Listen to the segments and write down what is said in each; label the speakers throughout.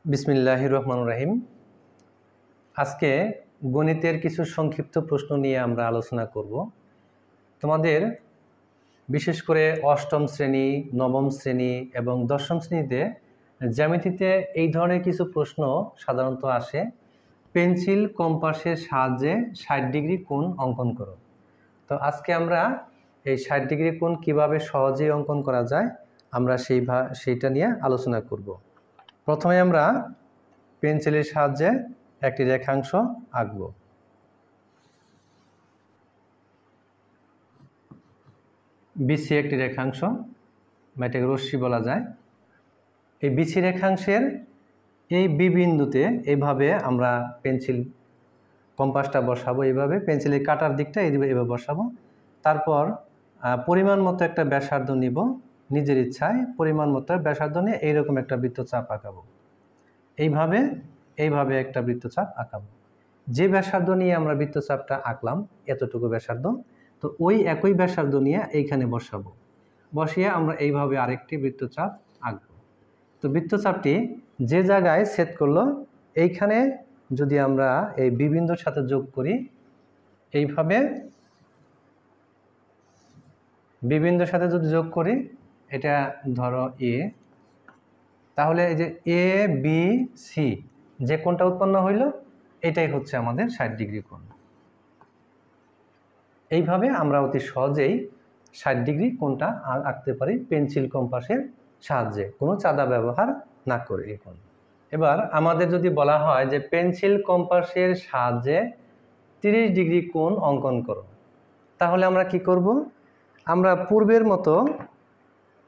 Speaker 1: বিসমিল্লাহির রহমানির রহিম। আজকে গণিতের কিছু সংক্ষিপ্ত প্রশ্ন নিয়ে আমরা আলোচনা করব। তোমাদের বিশেষ করে অষ্টম শ্রেণী, নবম শ্রেণী এবং দশম শ্রেণীতে জ্যামিতিতে এই ধরনের কিছু প্রশ্ন সাধারণত আসে। পেন্সিল কম্পাসের সাহায্যে ৬০ ডিগ্রি কোণ অঙ্কন করো। তো আজকে আমরা এই ৬০ ডিগ্রি কোণ কিভাবে সহজেই অঙ্কন করা যায় আমরা সেইটা নিয়ে আলোচনা করব। প্রথমে আমরা পেন্সিলের সাহায্যে একটি রেখাংশ আঁকব। বিসি একটি রেখাংশ, এটাকে রশ্মি বলা যায়। এই বিসি রেখাংশের এই বি বিন্দুতে এইভাবে আমরা পেন্সিল কম্পাসটা বসাবো, এইভাবে পেন্সিলের কাটার দিকটা এইভাবে বসাবো। তারপর পরিমাণ মতো একটা ব্যাসার্ধ নিব, নিজের ইচ্ছায় পরিমাণ মতো ব্যাসার্ধ নিয়ে এইরকম একটা বৃত্তচাপ আঁকাবো। এইভাবে একটা বৃত্তচাপ আঁকাবো। যে ব্যাসার্ধ নিয়ে আমরা বৃত্তচাপটা আঁকলাম, এতটুকু ব্যাসার্ধ, তো ওই একই ব্যাসার্ধ নিয়ে এইখানে বসাবো। বসিয়ে আমরা এইভাবে আরেকটি বৃত্তচাপ আঁকবো। তো বৃত্তচাপটি যে জায়গায় ছেদ করলো, এইখানে যদি আমরা এই বি বিন্দুর সাথে যোগ করি, এইভাবে বি বিন্দুর সাথে যদি যোগ করি, এটা ধরো এ, তাহলে এই যে এ বি সি যে কোণটা উৎপন্ন হইল, এটাই হচ্ছে আমাদের ৬০ ডিগ্রি কোণ। এইভাবে আমরা অতি সহজেই ৬০ ডিগ্রি কোণটা আঁকতে পারি পেন্সিল কম্পাসের সাহায্যে, কোনো চাঁদা ব্যবহার না করে। এই কোণ এবার আমাদের যদি বলা হয় যে পেন্সিল কম্পাসের সাহায্যে ৩০ ডিগ্রি কোণ অঙ্কন করো, তাহলে আমরা কি করব? আমরা পূর্বের মতো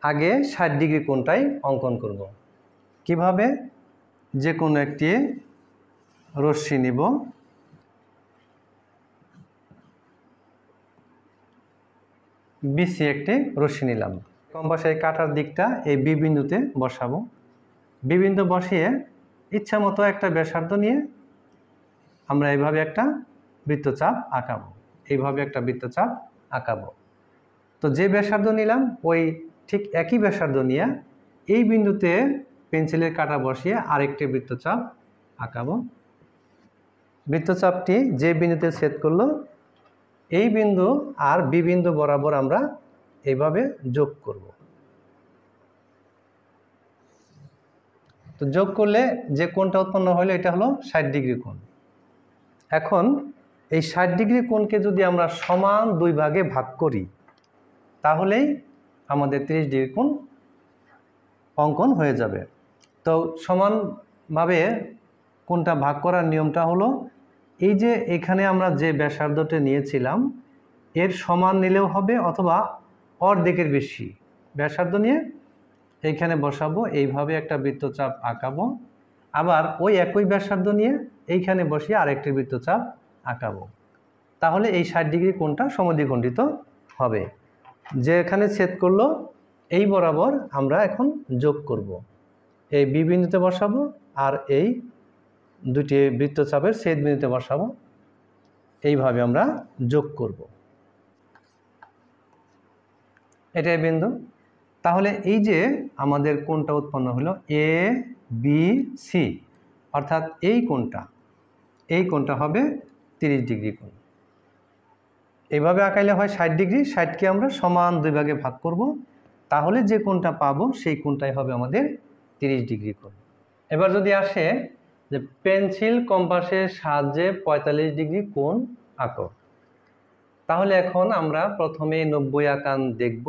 Speaker 1: আগে ৬০ ডিগ্রি কোণটাই অঙ্কন করব। কিভাবে? যে কোনো একটি রশ্মি নিব, বিসি একটি রশ্মি নিলাম। কম্পাসের কাটার দিকটা এই বি বিন্দুতে বসাবো। বি বিন্দু বসিয়ে ইচ্ছা মতো একটা ব্যাসার্ধ নিয়ে আমরা এইভাবে একটা বৃত্তচাপ আঁকাবো। এইভাবে একটা বৃত্তচাপ আঁকাবো। তো যে ব্যাসার্ধ নিলাম, ওই ঠিক একই ব্যাসার্ধ নিয়ে এই বিন্দুতে পেন্সিলের কাটা বসিয়ে আরেকটি বৃত্তচাপ আঁকাবো। বৃত্তচাপটি যে বিন্দুতে ছেদ করলো, এই বিন্দু আর বি বিন্দু বরাবর আমরা এইভাবে যোগ করব। তো যোগ করলে যে কোণটা উৎপন্ন হলো, এটা হলো ৬০ ডিগ্রি কোণ। এখন এই ৬০ ডিগ্রি কোণকে যদি আমরা সমান দুই ভাগে ভাগ করি, তাহলেই আমাদের ৩০ ডিগ্রি কোণ অঙ্কন হয়ে যাবে। তো সমানভাবে কোণটা ভাগ করার নিয়মটা হলো, এই যে এখানে আমরা যে ব্যাসার্ধটা নিয়েছিলাম, এর সমান নিলেও হবে, অথবা অর্ধেকের বেশি ব্যাসার্ধ নিয়ে এইখানে বসাবো। এইভাবে একটা বৃত্তচাপ আঁকাবো। আবার ওই একই ব্যাসার্ধ নিয়ে এইখানে বসিয়ে আরেকটি বৃত্তচাপ আঁকাবো। তাহলে এই ৬০ ডিগ্রি কোণটা সমদ্বিখণ্ডিত হবে। যেখানে ছেদ করলো, এই বরাবর আমরা এখন যোগ করব। এই বি বিন্দুতে বসাবো আর এই দুটি বৃত্তচাপের ছেদ বিন্দুতে বসাবো। এইভাবে আমরা যোগ করব। এটাই বিন্দু। তাহলে এই যে আমাদের কোণটা উৎপন্ন হলো এ বি সি, অর্থাৎ এই কোণটা হবে ৩০ ডিগ্রি কোণ। এইভাবে আঁকাইলে হয় ৬০ ডিগ্রি। ৬০কে আমরা সমান দুই ভাগে ভাগ করব, তাহলে যে কোণটা পাবো সেই কোণটাই হবে আমাদের ৩০ ডিগ্রি কোণ। এবার যদি আসে যে পেন্সিল কম্পাসের সাহায্যে ৪৫ ডিগ্রি কোণ আঁকো, তাহলে এখন আমরা প্রথমে ৯০ আঁকান দেখব,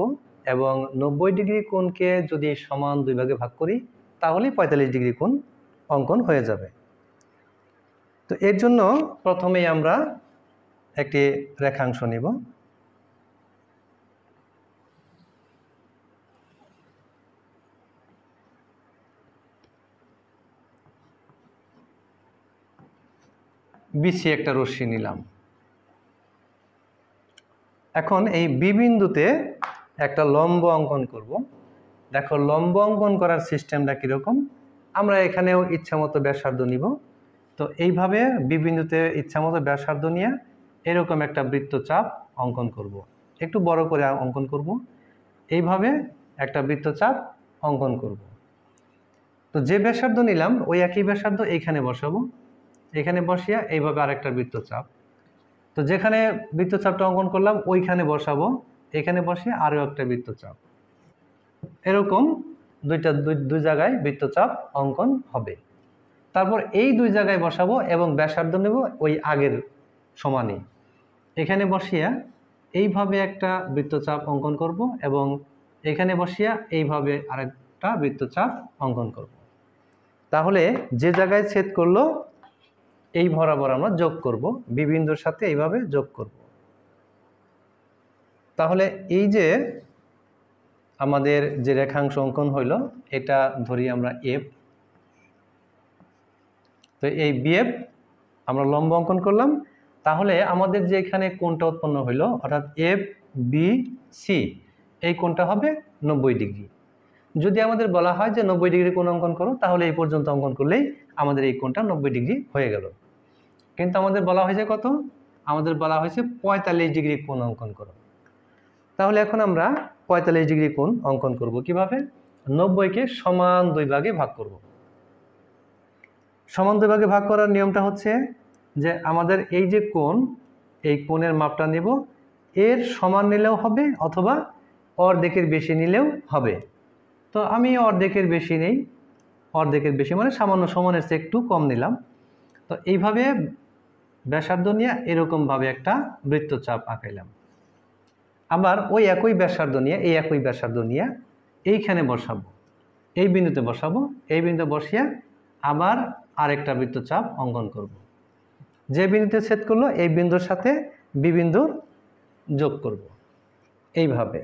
Speaker 1: এবং ৯০ ডিগ্রি কোণকে যদি সমান দুই ভাগে ভাগ করি, তাহলেই ৪৫ ডিগ্রি কোণ অঙ্কন হয়ে যাবে। তো এর জন্য প্রথমেই আমরা একটি রেখাংশ নিব। বিসি একটা রশ্মি নিলাম। এখন এই বি বিন্দুতে একটা লম্ব অঙ্কন করব। দেখো, লম্ব অঙ্কন করার সিস্টেমটা কীরকম? আমরা এখানেও ইচ্ছামতো ব্যাসার্ধ নিব। তো এইভাবে বি বিন্দুতে ইচ্ছামতো ব্যাসার্ধ নিয়ে এরকম একটা বৃত্তচাপ অঙ্কন করব। একটু বড় করে অঙ্কন করব। এইভাবে একটা বৃত্তচাপ অঙ্কন করব। তো যে ব্যাসার্ধ নিলাম ওই একই ব্যাসার্ধ এইখানে বসাবো, এখানে বসিয়া এইভাবে আরেকটা বৃত্তচাপ। তো যেখানে বৃত্তচাপটা অঙ্কন করলাম ওইখানে বসাবো, এখানে বসিয়ে আরও একটা বৃত্তচাপ। এরকম দুই জায়গায় বৃত্তচাপ অঙ্কন হবে। তারপর এই দুই জায়গায় বসাবো এবং ব্যাসার্ধ নেব ওই আগের সমানই। এখানে বসিয়া এইভাবে একটা বৃত্তচাপ অঙ্কন করব এবং এখানে বসিয়া এইভাবে আরেকটা বৃত্তচাপ অঙ্কন করব। তাহলে যে জায়গায় ছেদ করলো এই বরাবর আমরা যোগ করব, বি বিন্দুর সাথে এইভাবে যোগ করব। তাহলে এই যে আমাদের যে রেখাংশ অঙ্কন হইল এটা ধরি আমরা এফ। তো এই বিএফ আমরা লম্ব অঙ্কন করলাম। তাহলে আমাদের যে এখানে কোণটা উৎপন্ন হইল অর্থাৎ এফ বি সি, এই কোণটা হবে 90 ডিগ্রি। যদি আমাদের বলা হয় যে 90 ডিগ্রি কোণ অঙ্কন করো, তাহলে এই পর্যন্ত অঙ্কন করলেই আমাদের এই কোণটা 90 ডিগ্রি হয়ে গেল। কিন্তু আমাদের বলা হয়েছে কত? আমাদের বলা হয়েছে 45 ডিগ্রি কোণ অঙ্কন করো। তাহলে এখন আমরা 45 ডিগ্রি কোণ অঙ্কন করব কিভাবে? 90কে সমান দুই ভাগে ভাগ করব। সমান দুই ভাগে ভাগ করার নিয়মটা হচ্ছে যে আমাদের এই যে কোণ, এই কোণের মাপটা নেব, এর সমান নিলেও হবে অথবা অর্ধেকের বেশি নিলেও হবে। তো আমি অর্ধেকের বেশি নেই, অর্ধেকের বেশি মানে সামান্য সমানের চেয়ে একটু কম নিলাম। তো এইভাবে ব্যাসার্ধ নিয়ে এরকমভাবে একটা বৃত্তচাপ আঁকাইলাম। আবার ওই একই ব্যাসার্ধ নিয়ে একই ব্যাসার্ধ নিয়ে এইখানে বসাবো, এই বিন্দুতে বসাবো, এই বিন্দু বসিয়ে আবার আরেকটা বৃত্তচাপ অঙ্কন করব। যে বিন্দুতে ছেদ করলো এই বিন্দুর সাথে বি বিন্দুর যোগ করব এইভাবে।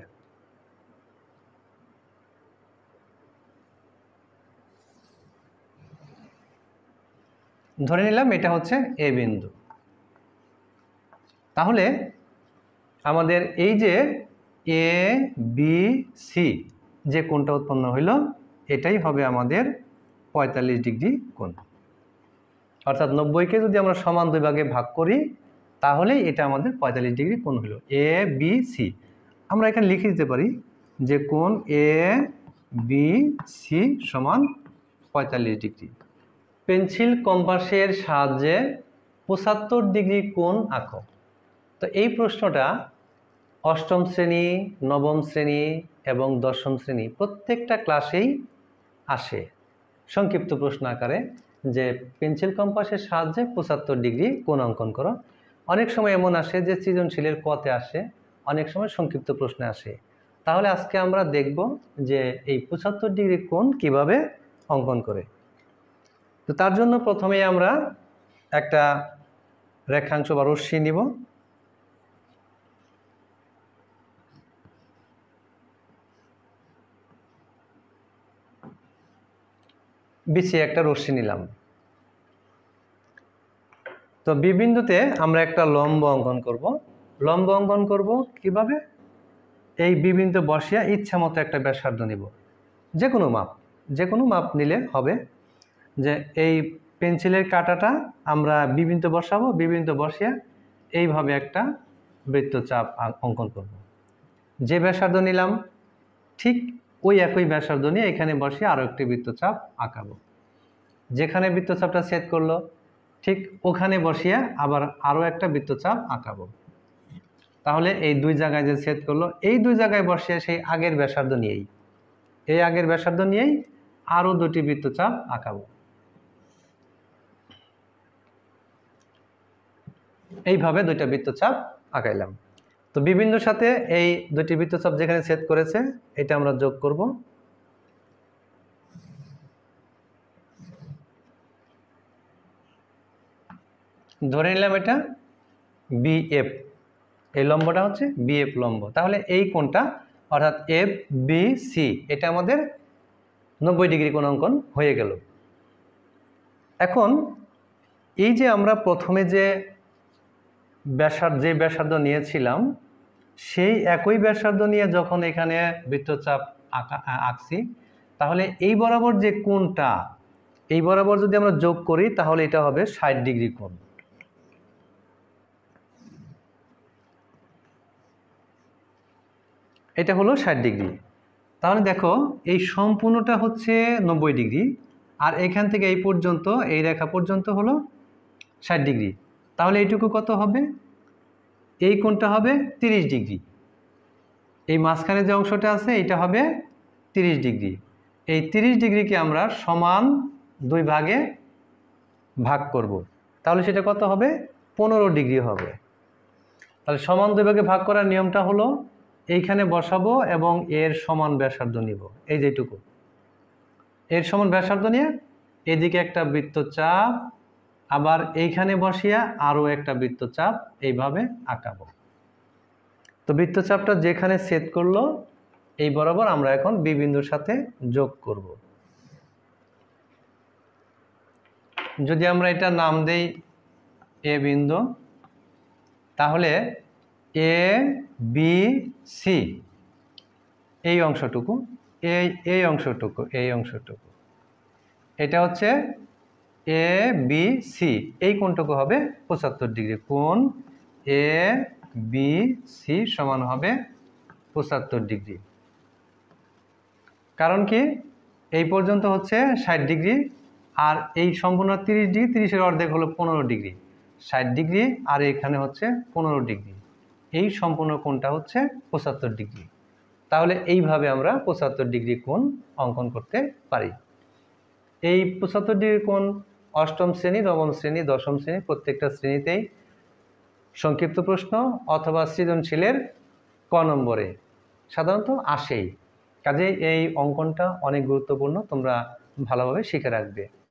Speaker 1: ধরে নিলাম এটা হচ্ছে এ বিন্দু। তাহলে আমাদের এই যে এ বি সি যে কোণটা উৎপন্ন হইল এটাই হবে আমাদের 45 ডিগ্রি কোণ। অর্থাৎ 90কে যদি আমরা সমান দুই ভাগে ভাগ করি তাহলে এটা আমাদের 45 ডিগ্রি কোণ হলো এ বি সি। আমরা এখানে লিখে দিতে পারি যে কোণ এ বি সি সমান 45 ডিগ্রি। পেন্সিল কম্পাসের সাহায্যে 75 ডিগ্রি কোণ আঁকো। তো এই প্রশ্নটা অষ্টম শ্রেণী, নবম শ্রেণী এবং দশম শ্রেণী প্রত্যেকটা ক্লাসেই আসে সংক্ষিপ্ত প্রশ্ন আকারে, যে পেন্সিল কম্পাসের সাহায্যে 75 ডিগ্রি কোণ অঙ্কন করো। অনেক সময় এমন আসে যে সৃজনশীলের কতে আসে, অনেক সময় সংক্ষিপ্ত প্রশ্নে আসে। তাহলে আজকে আমরা দেখব যে এই 75 ডিগ্রি কোণ কিভাবে অঙ্কন করে। তো তার জন্য প্রথমেই আমরা একটা রেখাংশ বা রশ্মি নিব। বিসি একটা রশ্মি নিলাম। তো বি বিন্দুতে আমরা একটা লম্ব অঙ্কন করব। লম্ব অঙ্কন করব কিভাবে? এই বি বিন্দু বসিয়া ইচ্ছা মতো একটা ব্যাসার্ধ নিব, যে কোনো মাপ নিলে হবে। যে এই পেন্সিলের কাঁটাটা আমরা বি বিন্দু বসাবো, বি বিন্দু বসিয়া এইভাবে একটা বৃত্তচাপ অঙ্কন করব। যে ব্যাসার্ধ নিলাম ঠিক ওই একই ব্যাসার্ধ নিয়ে এখানে বসিয়ে আরও একটি বৃত্তচাপ আঁকাবো। যেখানে বৃত্তচাপটা ছেদ করলো ঠিক ওখানে বসিয়ে আবার আরও একটা বৃত্তচাপ আঁকাবো। তাহলে এই দুই জায়গায় যে ছেদ করলো এই দুই জায়গায় বসিয়ে সেই আগের ব্যাসার্ধ নিয়েই আরও দুটি বৃত্তচাপ আঁকাবো। এইভাবে দুইটা বৃত্তচাপ আঁকাইলাম। তো বি বিন্দুর সাথে এই দুটি বৃত্তচাপ যেখানে ছেদ করেছে এটা আমরা যোগ করব। ধরে নিলাম এটা বিএফ, এই লম্বটা হচ্ছে বিএফ লম্ব। তাহলে এই কোণটা অর্থাৎ এফ বি সি এটা আমাদের 90 ডিগ্রি কোণ অঙ্কন হয়ে গেল। এখন এই যে আমরা প্রথমে যে ব্যাসার্ধ নিয়েছিলাম সেই একই ব্যাসার্ধ নিয়ে যখন এখানে বৃত্তচাপ আঁকছি, তাহলে এই বরাবর যে কোণটা এই বরাবর যদি আমরা যোগ করি তাহলে এটা হবে 60 ডিগ্রি কোণ। এটা হলো 60 ডিগ্রি। তাহলে দেখো এই সম্পূর্ণটা হচ্ছে 90 ডিগ্রি আর এখান থেকে এই পর্যন্ত এই রেখা পর্যন্ত হলো 60 ডিগ্রি। তাহলে এইটুকু কত হবে? এই কোণটা হবে 30 ডিগ্রি। এই মাঝখানে যে অংশটা আছে এটা হবে 30 ডিগ্রি। এই 30 ডিগ্রিকে আমরা সমান 2 ভাগে ভাগ করব। তাহলে সেটা কত হবে? 15 ডিগ্রি হবে। তাহলে সমান 2 ভাগে ভাগ করার নিয়মটা হলো এইখানে বসাবো এবং এর সমান ব্যাসার্ধ নিব, এই যেটুকু এর সমান ব্যাসার্ধ নিয়ে এদিকে একটা বৃত্তচাপ, আবার এইখানে বসিয়া আরও একটা বৃত্তচাপ এইভাবে আঁকাবো। তো বৃত্তচাপটা যেখানে ছেদ করলো এই বরাবর আমরা এখন বি বিন্দুর সাথে যোগ করব। যদি আমরা এটা নাম দেই এ বিন্দু, তাহলে এ বি সি এই অংশটুকু, এই অংশটুকু এটা হচ্ছে এ বি সি, এই কোণটুকু হবে 75 ডিগ্রি। কোণ এ বি সি সমান হবে 75 ডিগ্রি। কারণ কি? এই পর্যন্ত হচ্ছে 60 ডিগ্রি, আর এই সম্পূর্ণ 30 ডিগ্রি, 30-এর অর্ধেক হলো 15 ডিগ্রি। 60 ডিগ্রি আর এখানে হচ্ছে 15 ডিগ্রি, এই সম্পূর্ণ কোণটা হচ্ছে 75 ডিগ্রি। তাহলে এইভাবে আমরা 75 ডিগ্রি কোণ অঙ্কন করতে পারি। এই 75 ডিগ্রি কোণ অষ্টম শ্রেণী, নবম শ্রেণী, দশম শ্রেণী প্রত্যেকটা শ্রেণীতেই সংক্ষিপ্ত প্রশ্ন অথবা সৃজনশীলের ক নম্বরে সাধারণত আসেই। কাজেই এই অঙ্কনটা অনেক গুরুত্বপূর্ণ, তোমরা ভালোভাবে শিখে রাখবে।